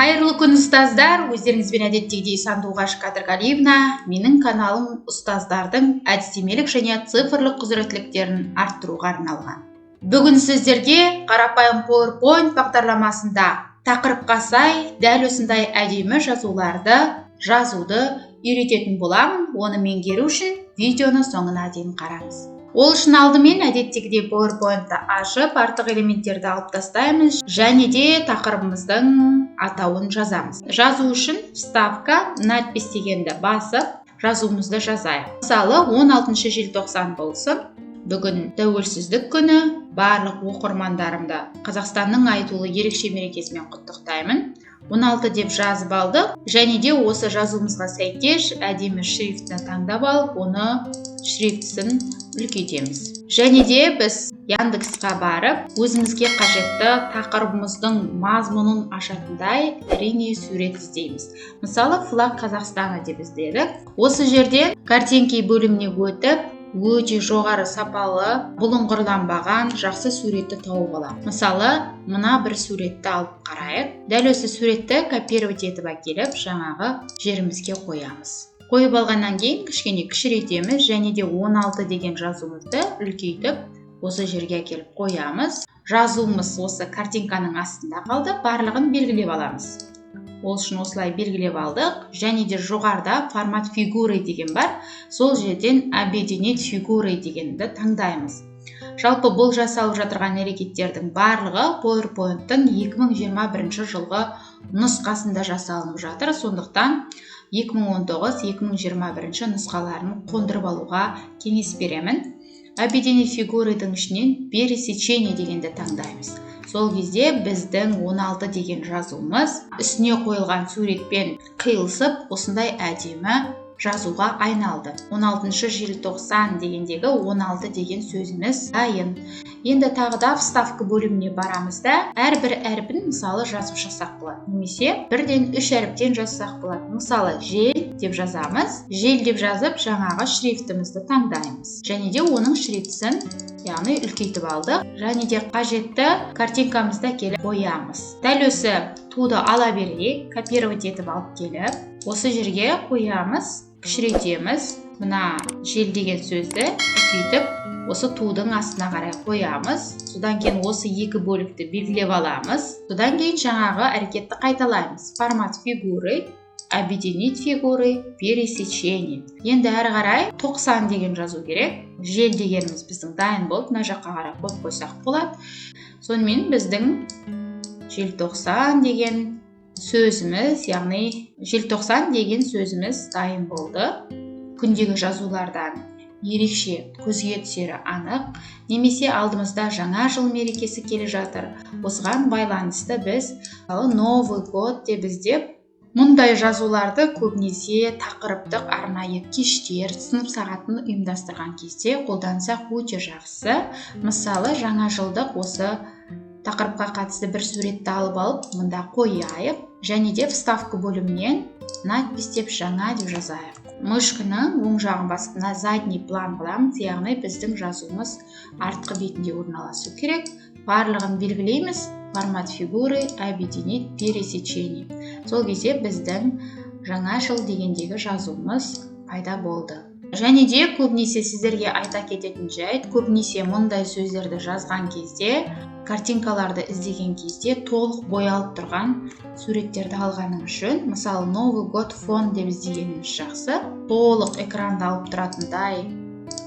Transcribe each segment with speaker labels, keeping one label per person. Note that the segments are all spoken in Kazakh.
Speaker 1: Қайырлы күн ұстаздар, өздеріңізбен әдеттегідей Сандуғаш Қадырғалиевна. Менің каналым ұстаздардың әдістемелік және цифрлық құзыреттіліктерін арттыруға арналған. Бүгін сіздерге қарапайым PowerPoint бағдарламасында тақырыпқа сай дәл осындай әдемі жазуды үйрететін боламын. Оны меңгеру үшін видеоны соңына дейін қараңыз. Ол үшін алдымен әдеттегідей PowerPoint-ты ашып, артық элементтерді алып тастаймыз және де тақырыбымыздың атауын жазамыз. Жазу үшін вставка, надпись дегенді басып, жазуымызды жазайық. Мысалы, 16 желтоқсан болсын. Бүгін тәуелсіздік күні. Барлық оқырмандарымды Қазақстанның айтулы ерекше мерекесімен құттықтаймын. 16 деп жазып алдық және де осы жазуымызға сәйкес әдемі шрифтті таңдап алып, оны шрифтісін үлкейтеміз. Және де біз Яндексқа барып, өзімізге қажетті тақырыбымыздың мазмұнын ашатындай әрине сурет іздейміз. Мысалы, флаг Қазақстана деп іздедік. Осы жерден картинки бөліміне өтіп, өте жоғары сапалы, бұлыңғырланбаған жақсы суретті тауып аламыз. Мысалы, мына бір суретті алып қарайық. Дәл осы суретті копировать етіп әкеліп, жаңағы жерімізге қоямыз. Қойып алғаннан кейін кішкене кішірейтеміз және де 16 деген жазуымызды үлкейтіп, осы жерге әкеліп қоямыз. Жазуымыз осы картинканың астында қалды, барлығын белгілеп аламыз. Ол үшін осылай белгілеп алдық, және де жоғарыда формат фигуры деген бар. Сол жерден объединить фигуры дегенді таңдаймыз. Жалпы бұл жасалып жатырған әрекеттердің барлығы PowerPoint-тың 2021 жылғы нұсқасында жасалынып жатыр. Сондықтан 2019-2021 нұсқаларын қондырып алуға кеңес беремін. Объединить фигурыдың ішінен пересечение дегенді таңдаймыз. Сол кезде біздің 16 деген жазуымыз үстіне қойылған суретпен қиылысып, осындай әдемі жазуға айналды. 16 желтоқсан дегендегі 16 деген сөзіміз дайын. Енді тағы да вставка бөліміне барамыз да, әрбір әріпін мысалы жазып жазсақ болады. Немесе 1-3 әріптен жазсақ болады. Мысалы, жел деп жазамыз. Жел деп жазып, жаңағы шрифтімізді таңдаймыз. Және де оның шрифтісін, яғни үлкейтіп алдық. Және де қажетті картинкамызды келіп қоямыз. Дәл осы туды ала берейік, копировать етіп алып келіп, осы жерге қоямыз, кішірейтеміз. Мына жел деген сөзді үлкейтіп, осы тудың астына қарай қоямыз. Содан кейін осы екі бөлікті белгілеп аламыз. Содан кейін жаңағы әрекетті қайталаймыз. Формат фигуры, объединить фигуры, пересечение. Енді әрі қарай 90 деген жазу керек. Жел дегеніміз біздің дайын болды. Мына жаққа қарай қойып қойсақ болады. Сонымен біздің желтоқсан деген сөзіміз, яғни желтоқсан деген сөзіміз дайын болды. Күндегі жазулардан ерекше көзге түсері анық, немесе алдымызда жаңа жыл мерекесі келе жатыр. Осыған байланысты біз Новый год деп іздеп, мұндай жазуларды көбінесе тақырыптық арнайы кештер, сынып сағатын ұйымдастырған кезде қолдансақ өте жақсы. Мысалы, жаңа жылдық осы тақырыпқа қатысты бір суретті алып, мұнда қояйық, және де вставка бөлімінен надпись деп жаңа деп жазайық. Мышканы оң жағын басып, на задний план қыламыз, яғни біздің жазуымыз артқы бетінде орналасу керек. Барлығын белгілейміз. Формат фигуры, объединить, пересечение. Сол кезде біздің жаңа жыл дегендегі жазуымыз пайда болды. Және де көбінесе сіздерге айта кететін жайт, көбінесе мұндай сөздерді жазған кезде, картинкаларды іздеген кезде толық боялып тұрған суреттерді алғаның үшін, мысалы, Новый год фон деп іздегеніміз жақсы. Толық экранды алып тұратындай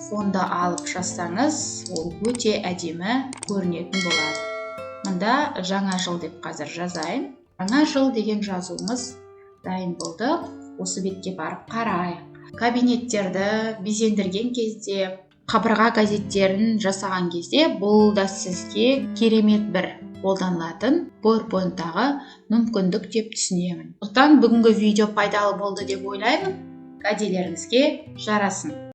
Speaker 1: фонды алып жазсаңыз, ол өте әдемі көрінетін болады. Мұнда жаңа жыл деп қазір жазайын. Жаңа жыл деген жазуымыз дайын болды. Осы бетке барып қарайық. Кабинеттерді безендірген кезде, қабырға газеттерін жасаған кезде, бұл да сізге керемет бір қолданылатын PowerPoint-тағы мүмкіндік деп түсінемін. Сондықтан бүгінгі видео пайдалы болды деп ойлаймын. Кәделеріңізге жарасын.